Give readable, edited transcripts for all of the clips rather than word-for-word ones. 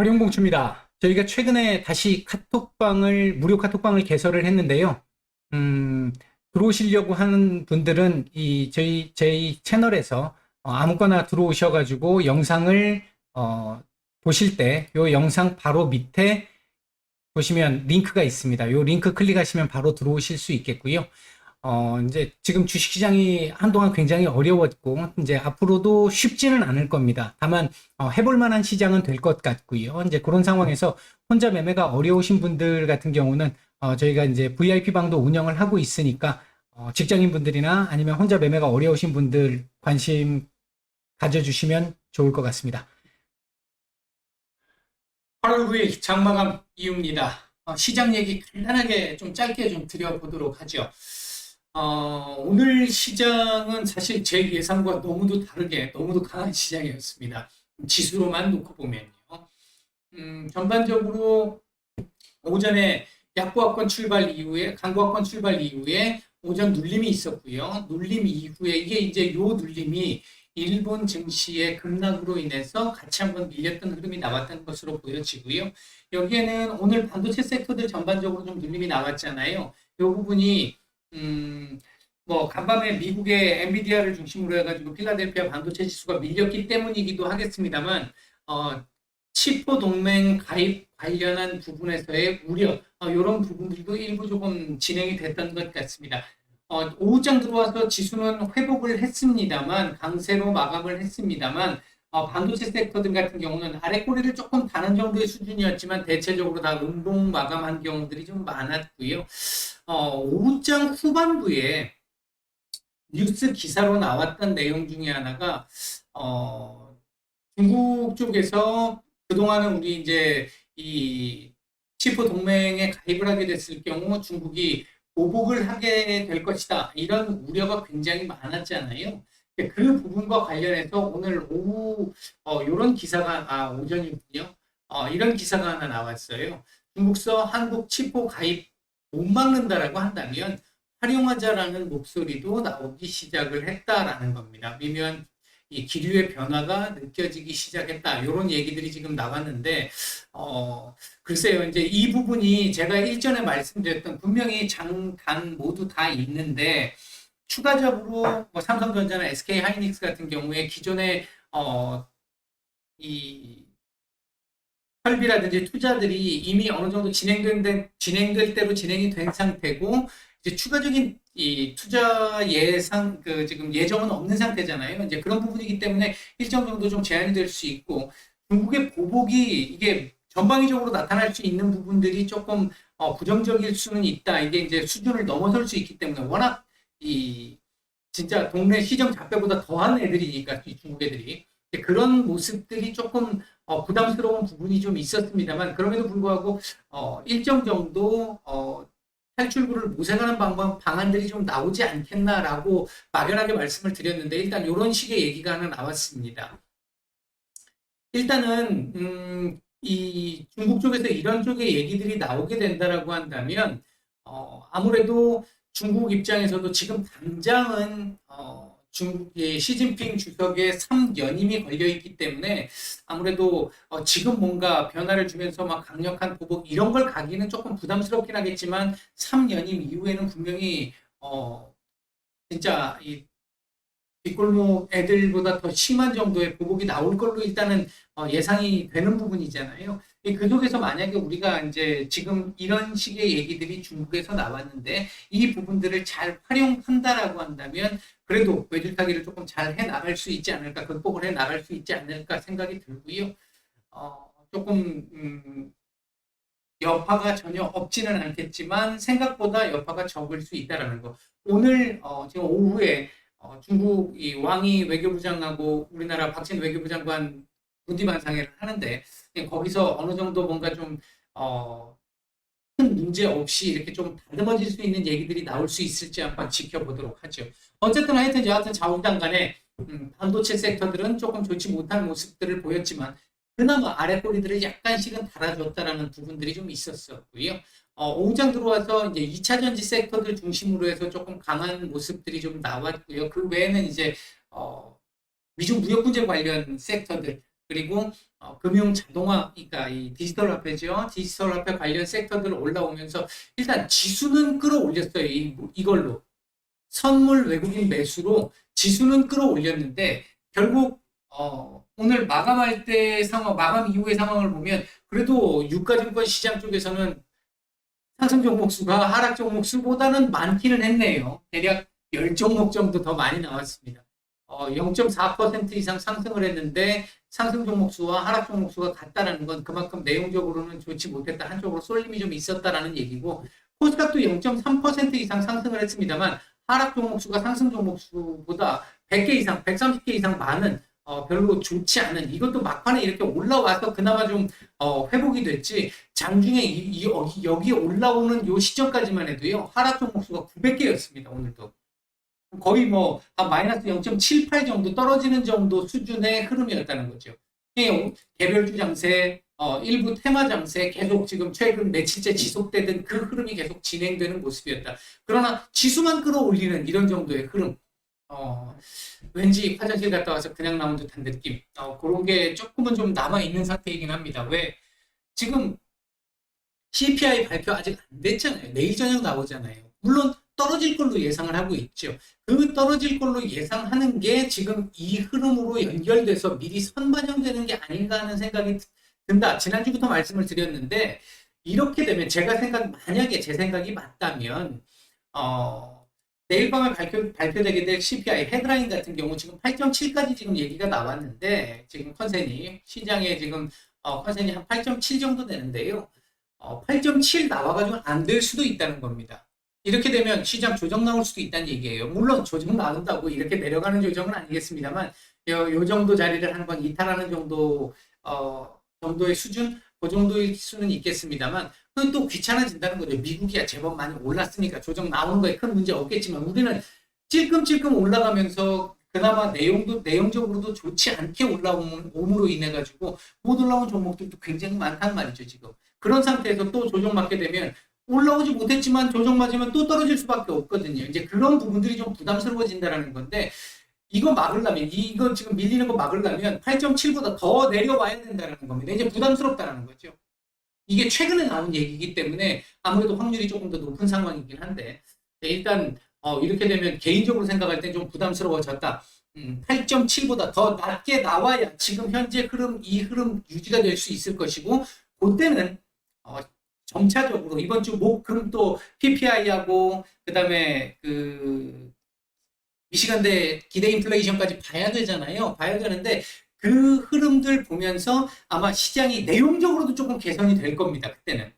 활용공추입니다. 저희가 최근에 다시 무료 카톡방을 개설을 했는데요. 음, 들어오시려고 하는 분들은 저희 채널에서 아무거나 들어오셔가지고 영상을 보실 때 이 영상 바로 밑에 보시면 링크가 있습니다. 이 링크 클릭하시면 바로 들어오실 수 있겠고요. 이제 지금 주식시장이 한동안 굉장히 어려웠고, 이제 앞으로도 쉽지는 않을 겁니다. 다만, 해볼 만한 시장은 될 것 같고요. 이제 그런 상황에서 혼자 매매가 어려우신 분들 같은 경우는, 저희가 이제 VIP 방도 운영을 하고 있으니까, 직장인 분들이나 아니면 혼자 매매가 어려우신 분들 관심 가져주시면 좋을 것 같습니다. 8월 9일 장마감 이후입니다. 시장 얘기 간단하게 좀 짧게 좀 드려보도록 하죠. 오늘 시장은 사실 제 예상과 너무도 다르게 너무도 강한 시장이었습니다. 지수로만 놓고 보면요. 전반적으로 오전에 약보합권 출발 이후에 강보합권 출발 이후에 오전 눌림이 있었고요. 눌림 이후에 이게 이제 요 눌림이 일본 증시의 급락으로 인해서 같이 한번 밀렸던 흐름이 나왔던 것으로 보여지고요. 여기에는 오늘 반도체 섹터들 전반적으로 좀 눌림이 나왔잖아요. 이 부분이 뭐 간밤에 미국의 엔비디아를 중심으로 해가지고 필라델피아 반도체 지수가 밀렸기 때문이기도 하겠습니다만 치포 동맹 가입 관련한 부분에서의 우려 이런 부분들도 일부 조금 진행이 됐던 것 같습니다. 오후장 들어와서 지수는 회복을 했습니다만 강세로 마감을 했습니다만 반도체 섹터들 같은 경우는 아래 꼬리를 조금 다는 정도의 수준이었지만 대체적으로 다 음봉 마감한 경우들이 좀 많았고요. 오후장 후반부에 뉴스 기사로 나왔던 내용 중에 하나가 중국 쪽에서 그동안은 우리 이제 이 치포 동맹에 가입을 하게 됐을 경우 중국이 보복을 하게 될 것이다. 이런 우려가 굉장히 많았잖아요. 그 부분과 관련해서 오늘 오후 이런 기사가 오전이군요. 이런 기사가 하나 나왔어요. 중국서 한국 치포 가입 못 막는다라고 한다면 활용하자라는 목소리도 나오기 시작을 했다라는 겁니다. 미묘한 이 기류의 변화가 느껴지기 시작했다. 이런 얘기들이 지금 나왔는데, 글쎄요. 이제 이 부분이 제가 일전에 말씀드렸던 분명히 장, 단 모두 다 있는데, 추가적으로 뭐 삼성전자나 SK 하이닉스 같은 경우에 기존에, 이 설비라든지 투자들이 이미 어느 정도 진행될 대로 진행이 된 상태고, 이제 추가적인 이 투자 예상 지금 예정은 없는 상태잖아요. 이제 그런 부분이기 때문에 일정 정도 좀 제한이 될 수 있고 중국의 보복이 이게 전방위적으로 나타날 수 있는 부분들이 조금 부정적일 수는 있다. 이게 이제 수준을 넘어설 수 있기 때문에 워낙 이 진짜 동네 시정 잡배보다 더한 애들이니까 이 중국 애들이 그런 모습들이 조금 부담스러운 부분이 좀 있었습니다만 그럼에도 불구하고 일정 정도 탈출구를 모색하는 방안들이 좀 나오지 않겠나라고 막연하게 말씀을 드렸는데 일단 이런 식의 얘기가 하나 나왔습니다. 일단은 이 중국 쪽에서 이런 쪽의 얘기들이 나오게 된다라고 한다면 아무래도 중국 입장에서도 지금 당장은 중국의 시진핑 주석의 3연임이 걸려 있기 때문에 아무래도 지금 뭔가 변화를 주면서 막 강력한 보복 이런 걸 가기는 조금 부담스럽긴 하겠지만 3연임 이후에는 분명히 진짜 이 뒷골목 애들보다 더 심한 정도의 보복이 나올 걸로 일단은 예상이 되는 부분이잖아요. 그 속에서 만약에 우리가 이제 지금 이런 식의 얘기들이 중국에서 나왔는데 이 부분들을 잘 활용한다라고 한다면 그래도 외줄타기를 조금 잘 해 나갈 수 있지 않을까, 극복을 해 나갈 수 있지 않을까 생각이 들고요. 조금 여파가 전혀 없지는 않겠지만 생각보다 여파가 적을 수 있다라는 거. 오늘 지금 오후에 중국 이 왕이 외교부장하고 우리나라 박진 외교부 장관 군디반상회를 하는데 거기서 어느 정도 뭔가 좀 큰 문제 없이 이렇게 좀 다듬어질 수 있는 얘기들이 나올 수 있을지 한번 지켜보도록 하죠. 어쨌든 하여튼 여하튼 좌우당 간에 반도체 섹터들은 조금 좋지 못한 모습들을 보였지만 그나마 아래 꼬리들을 약간씩은 달아줬다라는 부분들이 좀 있었었고요. 오후장 들어와서 이제 2차 전지 섹터들 중심으로 해서 조금 강한 모습들이 좀 나왔고요. 그 외에는 이제 미중 무역 분쟁 관련 섹터들 그리고 금융 자동화, 그러니까 이 디지털 화폐죠. 디지털 화폐 관련 섹터들 올라오면서 일단 지수는 끌어올렸어요. 이걸로. 선물 외국인 매수로 지수는 끌어올렸는데 결국 오늘 마감할 때 상황, 마감 이후의 상황을 보면 그래도 유가증권 시장 쪽에서는 상승 종목 수가 하락 종목 수보다는 많기는 했네요. 대략 10종목 정도 더 많이 나왔습니다. 0.4% 이상 상승을 했는데 상승 종목 수와 하락 종목 수가 같다는 건 그만큼 내용적으로는 좋지 못했다. 한쪽으로 쏠림이 좀 있었다라는 얘기고 코스닥도 0.3% 이상 상승을 했습니다만 하락 종목 수가 상승 종목 수보다 100개 이상, 130개 이상 많은 별로 좋지 않은 이것도 막판에 이렇게 올라와서 그나마 좀 회복이 됐지 장중에 여기 올라오는 요 시점까지만 해도요 하락 종목 수가 900개였습니다. 오늘도 거의 뭐 마이너스 0.78 정도 떨어지는 정도 수준의 흐름이었다는 거죠. 개별주 장세, 일부 테마 장세 계속 지금 최근 며칠째 지속되던 그 흐름이 계속 진행되는 모습이었다. 그러나 지수만 끌어올리는 이런 정도의 흐름, 왠지 화장실 갔다 와서 그냥 나온 듯한 느낌, 그런 게 조금은 좀 남아있는 상태이긴 합니다. 왜? 지금 CPI 발표 아직 안 됐잖아요. 내일 저녁 나오잖아요. 물론 떨어질 걸로 예상을 하고 있죠. 그 떨어질 걸로 예상하는 게 지금 이 흐름으로 연결돼서 미리 선반영되는 게 아닌가 하는 생각이 든다. 지난주부터 말씀을 드렸는데 이렇게 되면 만약에 제 생각이 맞다면 내일 밤에 발표되게 될 CPI 헤드라인 같은 경우 지금 8.7까지 지금 얘기가 나왔는데 지금 컨센이 시장에 지금 컨센이 한 8.7 정도 되는데요. 8.7 나와가지고 안 될 수도 있다는 겁니다. 이렇게 되면 시장 조정 나올 수도 있다는 얘기예요. 물론 조정 나온다고 이렇게 내려가는 조정은 아니겠습니다만 요 정도 자리를 한번 이탈하는 정도의 수준, 그 정도의 수는 있겠습니다만 그건 또 귀찮아진다는 거죠. 미국이야 제법 많이 올랐으니까 조정 나오는 거에 큰 문제 없겠지만 우리는 찔끔찔끔 올라가면서 그나마 내용적으로도 좋지 않게 올라옴으로 인해 가지고 못 올라온 종목들도 굉장히 많단 말이죠. 지금 그런 상태에서 또 조정 맞게 되면 올라오지 못했지만 조정 맞으면 또 떨어질 수밖에 없거든요. 이제 그런 부분들이 좀 부담스러워진다라는 건데 이거 지금 밀리는 거 막으려면 8.7보다 더 내려와야 된다는 겁니다. 이제 부담스럽다는 거죠. 이게 최근에 나온 얘기이기 때문에 아무래도 확률이 조금 더 높은 상황이긴 한데 일단 이렇게 되면 개인적으로 생각할 땐 좀 부담스러워졌다. 8.7보다 더 낮게 나와야 지금 현재 이 흐름 유지가 될 수 있을 것이고 그때는 점차적으로 이번 주 목, 금 또 PPI하고 그다음에 미시간대 기대 인플레이션까지 봐야 되잖아요. 봐야 되는데 그 흐름들 보면서 아마 시장이 내용적으로도 조금 개선이 될 겁니다. 그때는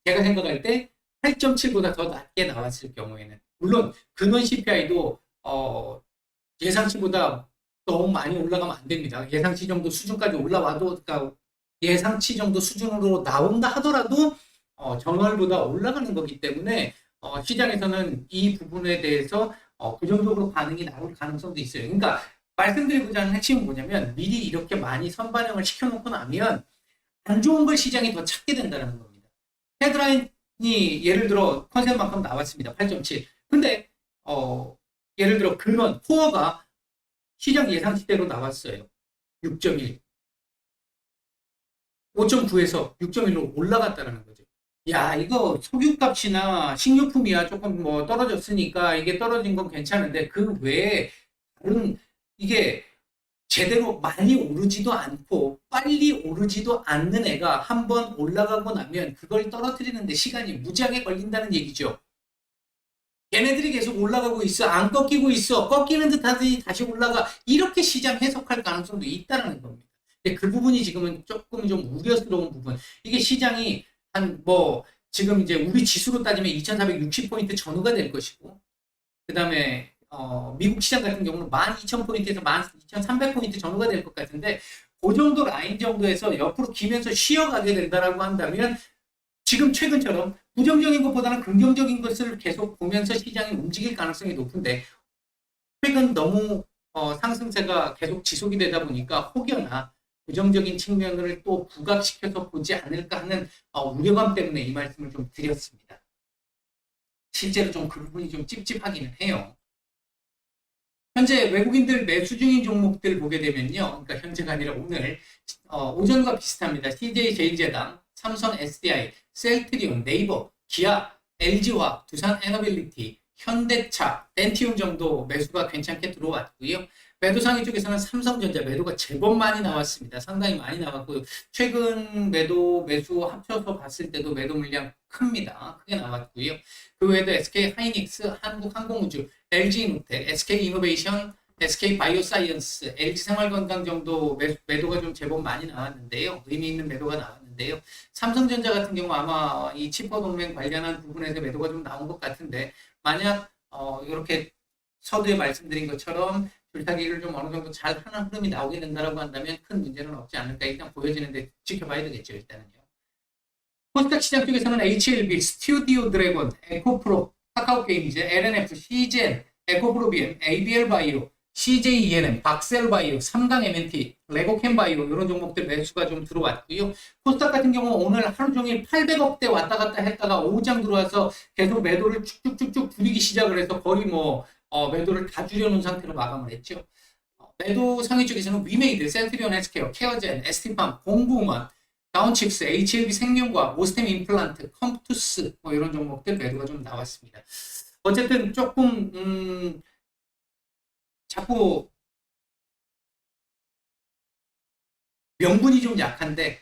제가 생각할 때 8.7보다 더 낮게 나왔을 경우에는 물론 근원 CPI도 예상치보다 너무 많이 올라가면 안 됩니다. 예상치 정도 수준까지 올라와도 그러니까 예상치 정도 수준으로 나온다 하더라도 전월보다 올라가는 거기 때문에 시장에서는 이 부분에 대해서 부정적으로 반응이 나올 가능성도 있어요. 그러니까 말씀드리고자 하는 핵심은 뭐냐면 미리 이렇게 많이 선반영을 시켜놓고 나면 안 좋은 걸 시장이 더 찾게 된다는 겁니다. 헤드라인이 예를 들어 컨셉만큼 나왔습니다. 8.7. 근데 예를 들어 근원, 코어가 시장 예상치대로 나왔어요. 6.1. 5.9에서 6.1로 올라갔다는 거죠. 야, 이거 석유값이나 식료품이야 조금 뭐 떨어졌으니까 이게 떨어진 건 괜찮은데 그 외에 다른 이게 제대로 많이 오르지도 않고 빨리 오르지도 않는 애가 한번 올라가고 나면 그걸 떨어뜨리는데 시간이 무지하게 걸린다는 얘기죠. 얘네들이 계속 올라가고 있어. 안 꺾이고 있어. 꺾이는 듯 하더니 다시 올라가. 이렇게 시장 해석할 가능성도 있다는 겁니다. 그 부분이 지금은 조금 좀 우려스러운 부분. 이게 시장이 지금 이제 우리 지수로 따지면 2460포인트 전후가 될 것이고, 그 다음에, 미국 시장 같은 경우는 12,000포인트에서 12,300포인트 전후가 될 것 같은데, 그 정도 라인 정도에서 옆으로 기면서 쉬어가게 된다라고 한다면, 지금 최근처럼 부정적인 것보다는 긍정적인 것을 계속 보면서 시장이 움직일 가능성이 높은데, 최근 너무 상승세가 계속 지속이 되다 보니까 혹여나 부정적인 측면을 또 부각시켜서 보지 않을까 하는 우려감 때문에 이 말씀을 좀 드렸습니다. 실제로 좀 그 부분이 좀 찝찝하기는 해요. 현재 외국인들 매수 중인 종목들 보게 되면요. 그러니까 현재가 아니라 오늘 오전과 비슷합니다. CJ 제일제당, 삼성 SDI, 셀트리온, 네이버, 기아, LG화학, 두산 에너빌리티, 현대차, 덴티움 정도 매수가 괜찮게 들어왔고요. 매도상위 쪽에서는 삼성전자 매도가 제법 많이 나왔습니다. 상당히 많이 나왔고요. 최근 매수 합쳐서 봤을 때도 매도 물량 큽니다. 크게 나왔고요. 그 외에도 SK 하이닉스, 한국항공우주, LG이노텍, SK이노베이션, SK바이오사이언스, LG생활건강 정도 매도가 좀 제법 많이 나왔는데요. 의미 있는 매도가 나왔는데요. 삼성전자 같은 경우 아마 이 치포 동맹 관련한 부분에서 매도가 좀 나온 것 같은데 만약 이렇게 서두에 말씀드린 것처럼 줄타기를 좀 어느 정도 잘 하는 흐름이 나오게 된다라고 한다면 큰 문제는 없지 않을까 일단 보여지는데 지켜봐야 되겠죠 일단은요. 코스닥 시장 쪽에서는 HLB, 스튜디오 드래곤, 에코프로, 카카오게임즈, LNF, CGN, 에코프로비엠, ABL바이오, CJENM, 박셀바이오, 삼강MNT, 레고캠바이오 이런 종목들 매수가 좀 들어왔고요. 코스닥 같은 경우 오늘 하루 종일 800억대 왔다 갔다 했다가 오후장 들어와서 계속 매도를 쭉쭉쭉쭉 줄이기 시작을 해서 거의 매도를 다 줄여놓은 상태로 마감을 했죠. 매도 상위 쪽에서는 위메이드, 셀트리온 헬스케어, 케어젠, ST팜, 공구만, 다운칩스, HLB 생명과학, 오스템 임플란트, 컴투스 이런 종목들 매도가 좀 나왔습니다. 어쨌든 조금 자꾸 명분이 좀 약한데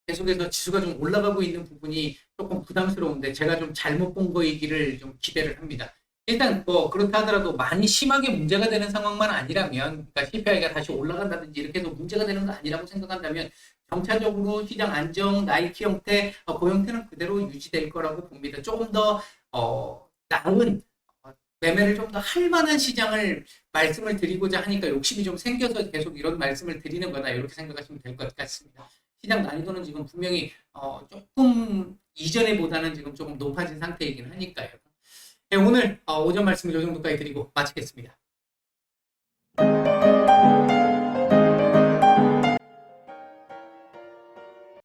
계속해서 지수가 좀 올라가고 있는 부분이 조금 부담스러운데 제가 좀 잘못 본 거이기를 좀 기대를 합니다. 일단 그렇다 하더라도 많이 심하게 문제가 되는 상황만 아니라면 그러니까 CPI가 다시 올라간다든지 이렇게 해서 문제가 되는 거 아니라고 생각한다면 정차적으로 시장 안정, 나이키 형태, 그 형태는 그대로 유지될 거라고 봅니다. 조금 더 나은 매매를 좀 더 할 만한 시장을 말씀을 드리고자 하니까 욕심이 좀 생겨서 계속 이런 말씀을 드리는 거다 이렇게 생각하시면 될 것 같습니다. 시장 난이도는 지금 분명히 조금 이전에보다는 지금 조금 높아진 상태이긴 하니까요. 네, 오늘 오전 말씀을 이 정도까지 드리고 마치겠습니다.